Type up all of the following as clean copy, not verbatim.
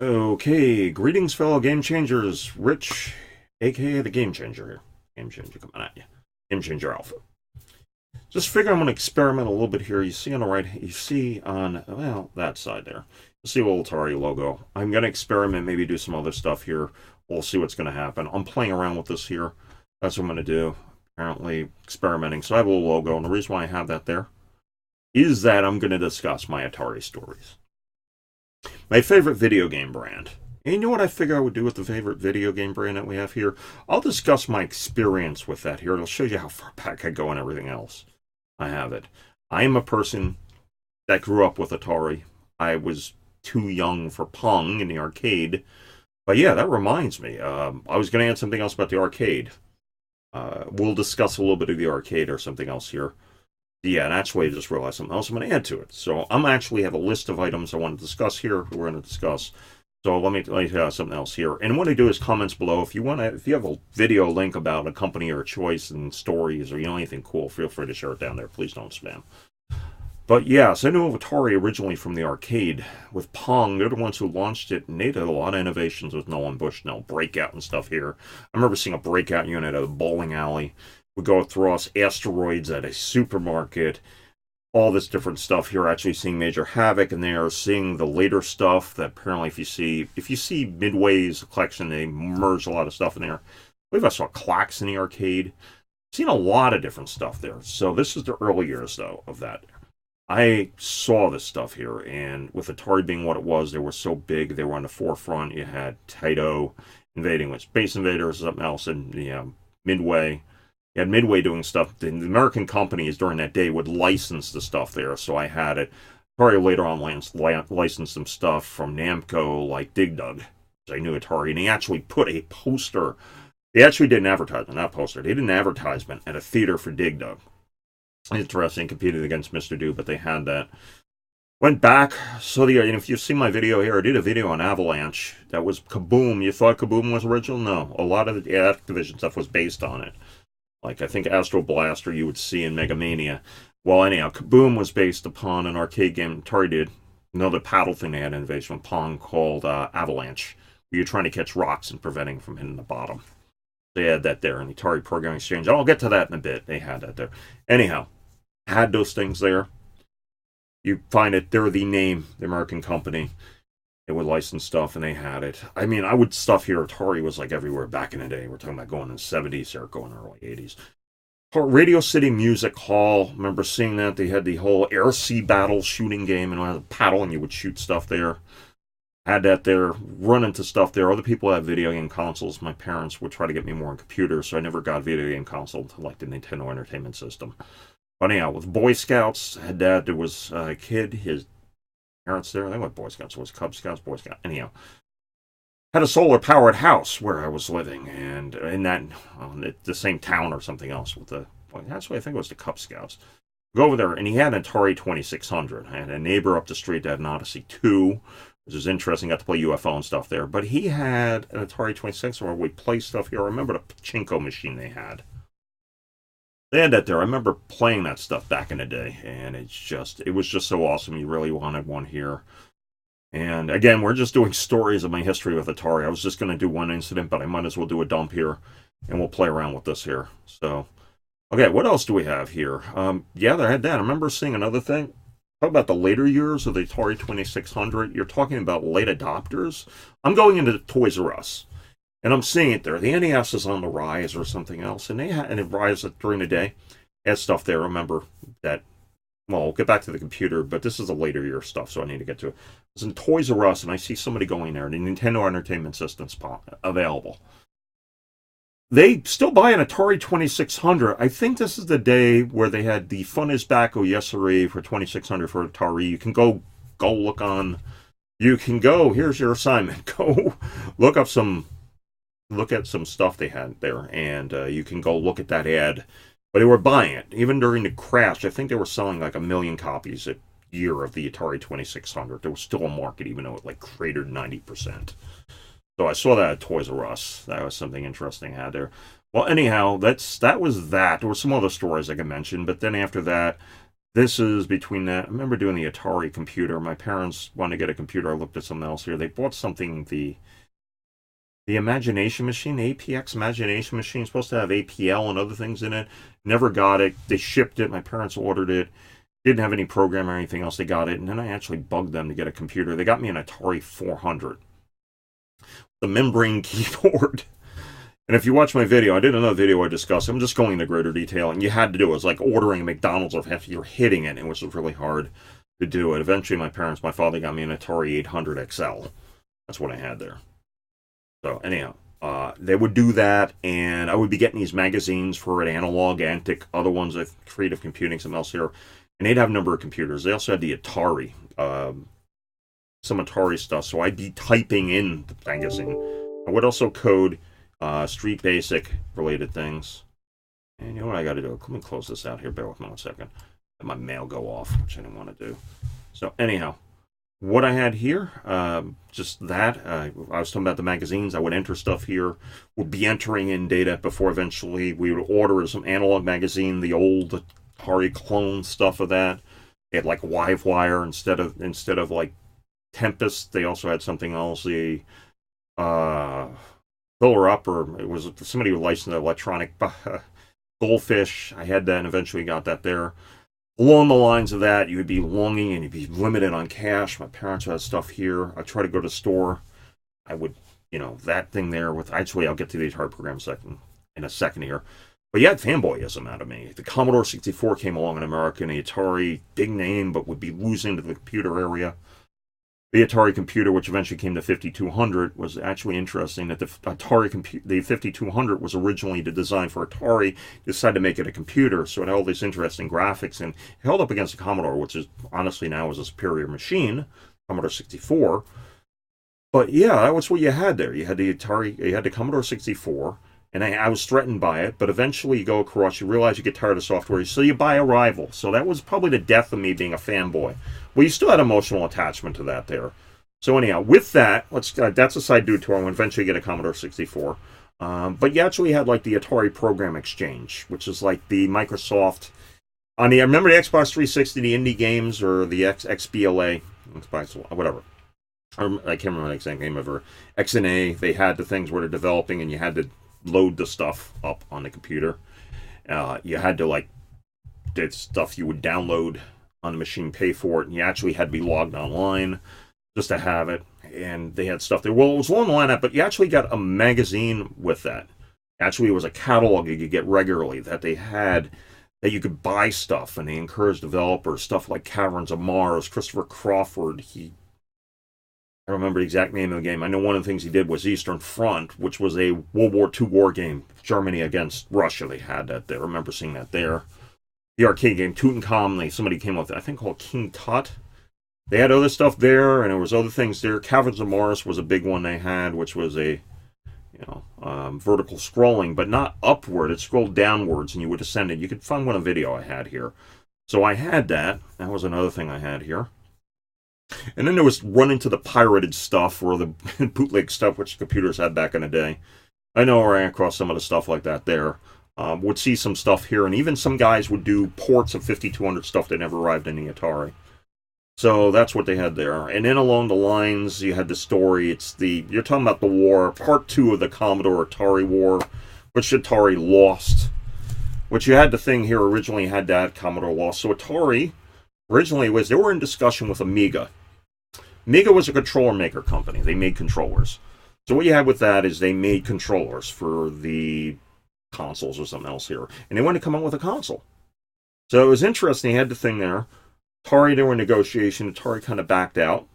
Okay, greetings, fellow game changers. Rich, aka the Game Changer here. Game Changer coming at you. Game Changer Alpha. Just figure I'm going to experiment a little bit here. You see on the right, you see on, well, that side there. You see a little Atari logo. I'm going to experiment, maybe do some other stuff here. We'll see what's going to happen. I'm playing around with this here. That's what I'm going to do. Apparently experimenting. So I have a little logo, and the reason why I have that there is that I'm going to discuss my Atari stories. My favorite video game brand. And you know what I figure I would do with the favorite video game brand that we have here? I'll discuss my experience with that here. It'll show you how far back I go and everything else. I have it. I am a person that grew up with Atari. I was too young for Pong in the arcade. But yeah, that reminds me. I was going to add something else about the arcade. We'll discuss a little bit of the arcade or something else here. Yeah, and actually I just realized something else I'm going to add to it. So I'm actually have a list of items I want to discuss here. We're going to discuss. So let me tell you something else here. And what I do is comments below. If you have a video link about a company or a choice and stories or anything cool, feel free to share it down there. Please don't spam. But yeah, so I knew of Atari originally from the arcade with Pong. They're the ones who launched it, and they did a lot of innovations with Nolan Bushnell, breakout and stuff here. I remember seeing a breakout unit at a bowling alley. We go across asteroids at a supermarket, all this different stuff here. Actually seeing Major Havoc in there, seeing the later stuff that apparently if you see Midway's collection, they merged a lot of stuff in there. I believe I saw Clocks in the arcade. Seen a lot of different stuff there. So this is the early years though of that. I saw this stuff here, and with Atari being what it was, they were so big, they were on the forefront. You had Taito invading with Space Invaders, something else, and Midway. You had Midway doing stuff. The American companies during that day would license the stuff there, so I had it. Atari later on licensed some stuff from Namco, like Dig Dug. I knew Atari, and they actually put a poster. They actually did an advertisement, not poster. They did an advertisement at a theater for Dig Dug. Interesting, competed against Mr. Do, but they had that. Went back, so if you see my video here, I did a video on Avalanche. That was Kaboom. You thought Kaboom was original? No. A lot of the Activision stuff was based on it. Like, I think Astro Blaster you would see in Mega Mania. Well, anyhow, Kaboom was based upon an arcade game Atari did. Another paddle thing they had innovation with Pong called Avalanche, where you're trying to catch rocks and preventing from hitting the bottom. They had that there in the Atari Programming Exchange. I'll get to that in a bit. They had that there. Anyhow, had those things there. You find it, they're the name, the American company. They would license stuff, and they had it. I mean, stuff here, Atari was like everywhere back in the day. We're talking about going in the 70s or going in the early 80s. Radio City Music Hall, remember seeing that? They had the whole air-sea battle shooting game, and I had a paddle, and you would shoot stuff there. Had that there, run into stuff there. Other people had video game consoles. My parents would try to get me more on computers, so I never got a video game console until like the Nintendo Entertainment System. But anyhow, with Boy Scouts, had that. There was a kid, his parents there. They went Boy Scouts. It was Cub Scouts, Boy Scouts. Anyhow, had a solar-powered house where I was living, and in that, the same town or something else. That's what I think it was the Cub Scouts. Go over there, and he had an Atari 2600. I had a neighbor up the street that had an Odyssey 2, which is interesting. Got to play UFO and stuff there. But he had an Atari 2600 where we'd play stuff here. I remember the pachinko machine they had. They had that there. I remember playing that stuff back in the day, and it was just so awesome. You really wanted one here. And again, we're just doing stories of my history with Atari. I was just going to do one incident, but I might as well do a dump here, and we'll play around with this here. So, okay, what else do we have here? Yeah, they had that. I remember seeing another thing. Talk about the later years of the Atari 2600. You're talking about late adopters. I'm going into Toys R Us. And I'm seeing it there. The NES is on the rise or something else. And it rises during the day. Had stuff there. Remember that. Well, we'll get back to the computer, but this is the later year stuff, so I need to get to it. It's in Toys R Us, and I see somebody going there. The Nintendo Entertainment System's available. They still buy an Atari 2600. I think this is the day where they had the Fun is Back, oh yes sirree, for 2600 for Atari. You can go look on. You can go. Here's your assignment. Go look at some stuff they had there, and you can go look at that ad. But they were buying it. Even during the crash, I think they were selling like 1 million copies a year of the Atari 2600. There was still a market, even though it like cratered 90%. So I saw that at Toys R Us. That was something interesting I had there. Well, anyhow, that was that. There were some other stories I could mention, but then after that, This is between that. I remember doing the Atari computer. My parents wanted to get a computer. I looked at something else here. They bought something, the Imagination Machine, the APX Imagination Machine, supposed to have APL and other things in it. Never got it. They shipped it. My parents ordered it. Didn't have any program or anything else. They got it. And then I actually bugged them to get a computer. They got me an Atari 400. The membrane keyboard. And if you watch my video, I did another video I discussed. I'm just going into greater detail. And you had to do it. It was like ordering a McDonald's or if you're hitting it. It was really hard to do it. Eventually, my father got me an Atari 800 XL. That's what I had there. So anyhow, they would do that, and I would be getting these magazines for it, Analog, Antic, other ones with Creative Computing, something else here. And they'd have a number of computers. They also had the Atari, some Atari stuff. So I'd be typing in the magazine. I would also code Street Basic related things. And you know what I got to do? Let me close this out here. Bear with me 1 second. Let my mail go off, which I didn't want to do. So anyhow, what I had here, just that. I was talking about the magazines. I would enter stuff here. Would be entering in data before eventually we would order some Analog magazine, the old Atari clone stuff of that. They had like Livewire instead of like Tempest. They also had something else. The Filler Up, or it was somebody who licensed electronic Goldfish. I had that and eventually got that there. Along the lines of that, you would be longing and you'd be limited on cash. My parents had stuff here. I try to go to the store. I would, that thing there with, actually, I'll get to the Atari program in a second here. But you had fanboyism out of me. The Commodore 64 came along in America, and the Atari, big name, but would be losing to the computer area. The Atari computer, which eventually came to 5200, was actually interesting that the the 5200 was originally designed for Atari, decided to make it a computer, so it had all these interesting graphics, and it held up against the Commodore, which is honestly now is a superior machine, Commodore 64. But yeah, that was what you had there. You had the Atari, you had the Commodore 64, and I was threatened by it, but eventually you go across, you realize you get tired of software, so you buy a rival. So that was probably the death of me being a fanboy. Well, you still had emotional attachment to that there. So anyhow, with that, that's a side detour. I'm going to eventually get a Commodore 64. But you actually had like the Atari Program Exchange, which is like the Microsoft, I remember the Xbox 360, the indie games, or the XBLA, Xbox, whatever. I can't remember the exact name of her. XNA, they had the things where they're developing, and you had to load the stuff up on the computer. You had to did stuff you would download on the machine, pay for it, and you actually had to be logged online just to have it. And they had stuff there. Well, it was along the line, but you actually got a magazine with that. Actually, it was a catalog you could get regularly that they had, that you could buy stuff, and they encouraged developers, stuff like Caverns of Mars, Christopher Crawford. I don't remember the exact name of the game. I know one of the things he did was Eastern Front, which was a World War II war game, Germany against Russia. They had that there. I remember seeing that there. The arcade game, Tutankhamun, somebody came up with, I think, called King Tut. They had other stuff there, and there was other things there. Caverns of Mars was a big one they had, which was a, vertical scrolling, but not upward. It scrolled downwards, and you would ascend it. You could find one video I had here. So I had that. That was another thing I had here. And then there was run into the pirated stuff, or the bootleg stuff, which computers had back in the day. I know I ran across some of the stuff like that there. Would see some stuff here, and even some guys would do ports of 5200 stuff that never arrived in the Atari. So that's what they had there. And then along the lines, you had the story. You're talking about the war, part 2 of the Commodore Atari War, which Atari lost. Which you had the thing here originally had that Commodore lost. So Atari originally they were in discussion with Amiga. Amiga was a controller maker company. They made controllers. So what you had with that is they made controllers for the consoles or something else here. And they wanted to come up with a console. So it was interesting. They had the thing there. Atari, they were in negotiation. Atari kind of backed out.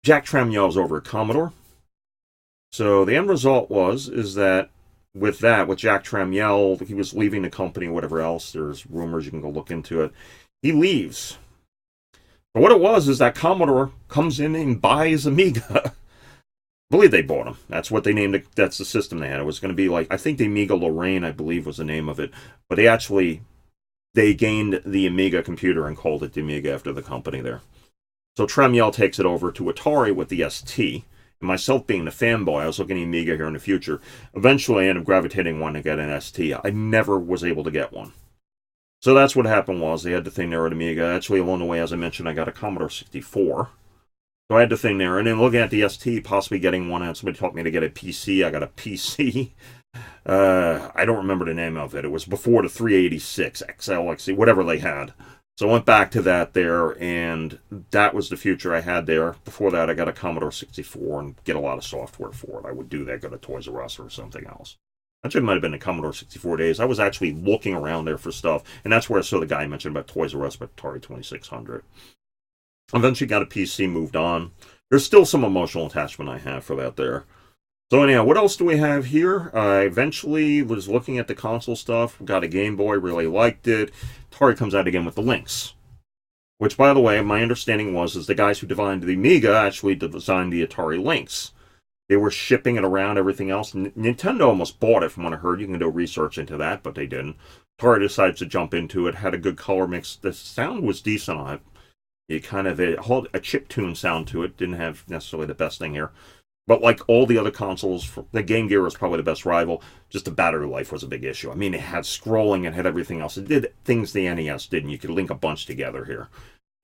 Jack Tramiel was over at Commodore. So the end result is that with Jack Tramiel, he was leaving the company, whatever else. There's rumors, you can go look into it. He leaves. But what it was is that Commodore comes in and buys Amiga. I believe they bought them. That's what they named it. That's the system they had. It was going to be like, I think the Amiga Lorraine, I believe, was the name of it. But they gained the Amiga computer and called it the Amiga after the company there. So Tramiel takes it over to Atari with the ST. And myself being the fanboy, I was looking at Amiga here in the future. Eventually I ended up gravitating one to get an ST. I never was able to get one. So that's what happened was they had the thing there at Amiga. Actually, along the way, as I mentioned, I got a Commodore 64. So I had the thing there. And then looking at the ST, possibly getting one, and somebody taught me to get a PC. I got a PC. I don't remember the name of it. It was before the 386, XL, whatever they had. So I went back to that there, and that was the future I had there. Before that, I got a Commodore 64 and get a lot of software for it. I would do that, go to Toys R Us or something else. Actually, it might have been the Commodore 64 days. I was actually looking around there for stuff, and that's where I saw the guy mentioned about Toys R Us, about Atari 2600. Eventually got a PC, moved on. There's still some emotional attachment I have for that there. So anyhow, what else do we have here? I eventually was looking at the console stuff, got a Game Boy, really liked it. Atari comes out again with the Lynx. Which, by the way, my understanding is the guys who designed the Amiga actually designed the Atari Lynx. They were shipping it around, everything else. Nintendo almost bought it from what I heard. You can do research into that, but they didn't. Atari decided to jump into it, had a good color mix. The sound was decent on it. It kind of had a chiptune sound to it. Didn't have necessarily the best thing here. But like all the other consoles, the Game Gear was probably the best rival. Just the battery life was a big issue. I mean, it had scrolling, it had everything else. It did things the NES did, and you could link a bunch together here.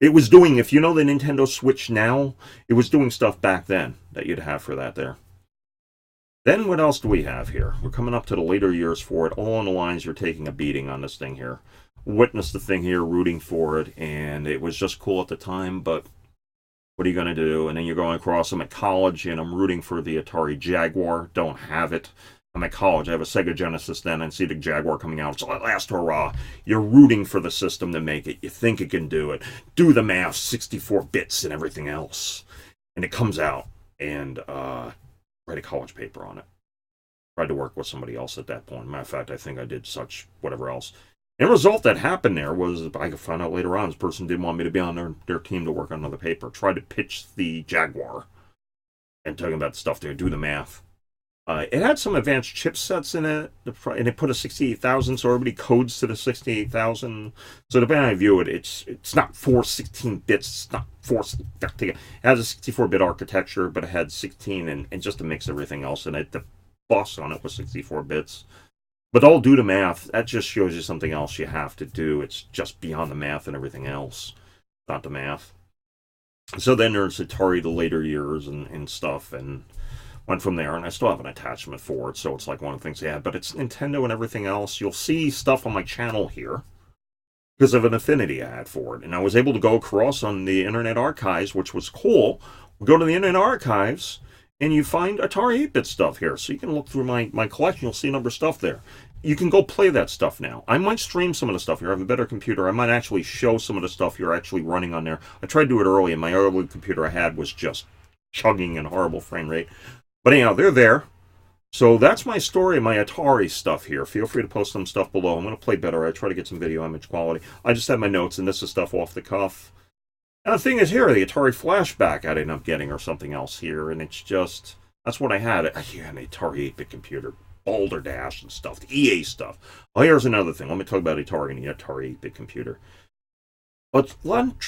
It was doing, if you know the Nintendo Switch now, it was doing stuff back then that you'd have for that there. Then what else do we have here? We're coming up to the later years for it. All on the lines, you're taking a beating on this thing here. Witnessed the thing here, rooting for it, and it was just cool at the time, but what are you going to do? And then you're going across. I'm at college, and I'm rooting for the Atari Jaguar. Don't have it. I'm at college. I have a Sega Genesis then, and see the Jaguar coming out. It's the last hurrah. You're rooting for the system to make it. You think it can do it. Do the math, 64 bits and everything else. And it comes out, and write a college paper on it. Tried to work with somebody else at that point. Matter of fact, I think I did such whatever else. And the result that happened there was, I found out later on, this person didn't want me to be on their team to work on another paper. Tried to pitch the Jaguar and talking about stuff there, do the math. It had some advanced chipsets in it, and it put a 68,000, so everybody codes to the 68,000. So depending on how you view it, it's not 416 bits, it's not 4. It has a 64-bit architecture, but it had 16 and just to mix everything else in it. The bus on it was 64 bits. But all due to math, that just shows you something else you have to do. It's just beyond the math and everything else, not the math. So then there's Atari, the later years and stuff, and went from there. And I still have an attachment for it, so it's like one of the things they had. But it's Nintendo and everything else. You'll see stuff on my channel here because of an affinity I had for it. And I was able to go across on the Internet Archives, which was cool. We go to the Internet Archives, and you find Atari 8-bit stuff here. So you can look through my collection. You'll see a number of stuff there. You can go play that stuff now. I might stream some of the stuff here. I have a better computer. I might actually show some of the stuff you're actually running on there. I tried to do it early, and my early computer I had was just chugging and horrible frame rate. But anyhow, they're there. So that's my story of my Atari stuff here. Feel free to post some stuff below. I'm going to play better. I try to get some video image quality. I just have my notes, and this is stuff off the cuff. And the thing is here, the Atari Flashback I ended up getting or something else here, and it's just, that's what I had. I had an Atari 8-bit computer, Balderdash and stuff, the EA stuff. Oh, here's another thing. Let me talk about Atari and the Atari 8-bit computer. But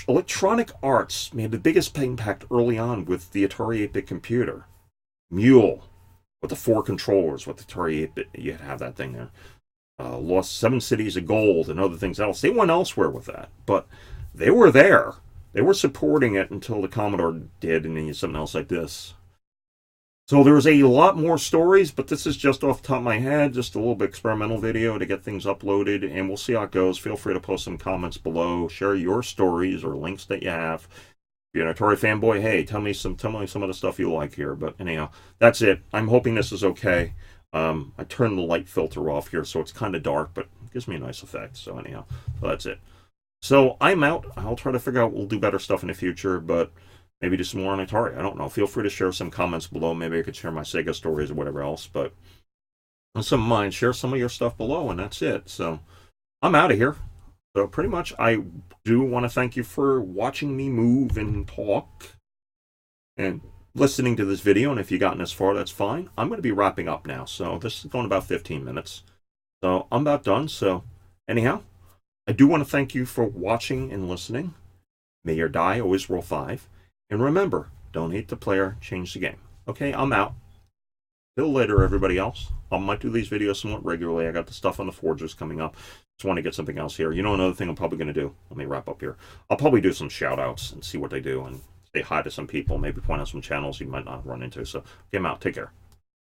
Electronic Arts made the biggest impact early on with the Atari 8-bit computer. Mule, with the 4 controllers, with the Atari 8-bit, you have that thing there. Lost 7 Cities of Gold and other things else. They went elsewhere with that, but they were there. They were supporting it until the Commodore did, and then you had something else like this. So there's a lot more stories, but this is just off the top of my head, just a little bit experimental video to get things uploaded, and we'll see how it goes. Feel free to post some comments below, share your stories or links that you have. If you're an Atari fanboy, hey, tell me some of the stuff you like here. But anyhow, that's it. I'm hoping this is okay. I turned the light filter off here, so it's kind of dark, but it gives me a nice effect. So anyhow, so that's it. So I'm out. I'll try to figure out we'll do better stuff in the future, but maybe do some more on Atari. I don't know. Feel free to share some comments below. Maybe I could share my Sega stories or whatever else. But on some of mine, share some of your stuff below, and that's it. So I'm out of here. So pretty much, I do want to thank you for watching me move and talk and listening to this video. And if you've gotten this far, that's fine. I'm going to be wrapping up now. So this is going about 15 minutes. So I'm about done. So anyhow, I do want to thank you for watching and listening. May your die always roll 5. And remember, don't hate the player, change the game. Okay, I'm out. till later, everybody else. I might do these videos somewhat regularly. I got the stuff on the forgers coming up. Just want to get something else here. You know, another thing I'm probably going to do. Let me wrap up here. I'll probably do some shout outs and see what they do and say hi to some people. Maybe point out some channels you might not run into. So, get them out. Take care.